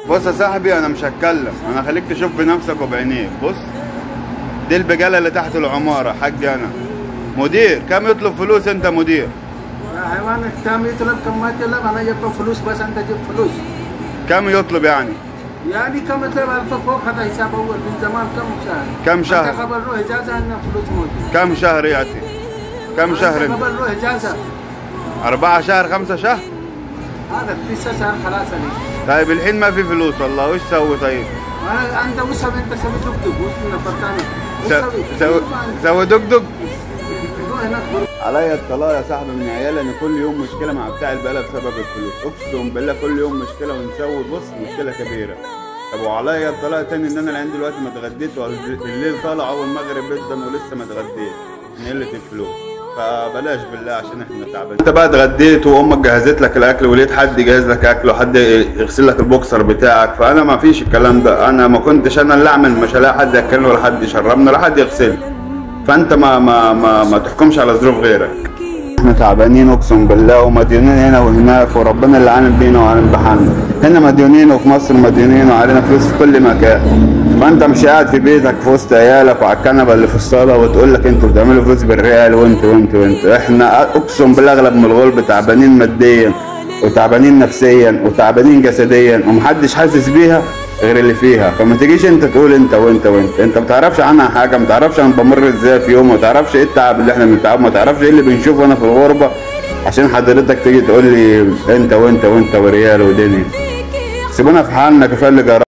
بص يا صاحبي، انا مش هتكلم، انا خليك تشوف بنفسك وبعينيك. بص، دي البقاله اللي تحت العماره، حاج انا مدير. كم يطلب فلوس انت مدير؟ يا حيوان، كم يطلب كم ما يطلب، انا جبت فلوس بس انت جيب فلوس. كم يطلب يعني؟ يعني كم يطلب 1000 فوق، هذا حساب اول من زمان. كم شهر؟ كم شهر؟ انت قبل روح اجازه ان فلوس موجود. كم شهر ياتي؟ كم شهر؟ انت قبل روح اجازه 4 شهر 5 شهر؟ هذا 9 شهر خلاص عليك. طيب الحين ما في فلوس والله، وش سوي طيب؟ انا انت وش سوي؟ انت سوي دقدق وش نفرتاني؟ سوي دقدق؟ روح هناك. عليا الطلاق يا صاحبي من عيالي، انا كل يوم مشكله مع بتاع البقاله بسبب الفلوس، اقسم بالله كل يوم مشكله ونسوي. بص مشكله كبيره. طب وعليا الطلاق تاني ان انا العين دلوقتي ما اتغديت، والليل طالع اول المغرب جدا ولسه ما اتغديت من قله الفلوس. فبلاش بالله عشان احنا تعبانين. انت بقى اتغديت وامك جهزت لك الاكل ولقيت حد يجهز لك اكل وحد يغسل لك البوكسر بتاعك، فانا ما فيش الكلام ده. انا ما كنتش انا اللي اعمل، مش هلاقي حد ياكلني ولا حد يشربني ولا حد يغسلني. فانت ما تحكمش على ظروف غيرك. احنا تعبانين اقسم بالله، ومديونين هنا وهناك، وربنا اللي عالم بينا وعالم بحالنا. هنا مديونين وفي مصر مديونين وعلينا فلوس في كل مكان. فانت مش قاعد في بيتك في وسط عيالك وعلى الكنبه اللي في الصاله وتقول لك انتوا بتعملوا فلوس بالريال وانت. احنا اقسم بالله اغلب من الغلب تعبانين ماديا وتعبانين نفسيا وتعبانين جسديا، ومحدش حاسس بيها غير اللي فيها. فما تجيش انت تقول انت ما تعرفش عنها حاجه، ما تعرفش انا بمر ازاي في يوم، ما تعرفش ايه التعب اللي احنا بنتعبه، ما تعرفش ايه اللي بنشوفه انا في الغربه، عشان حضرتك تيجي تقول لي انت وريال ودنيا. سيبونا في حالنا، كفايه اللي جرى.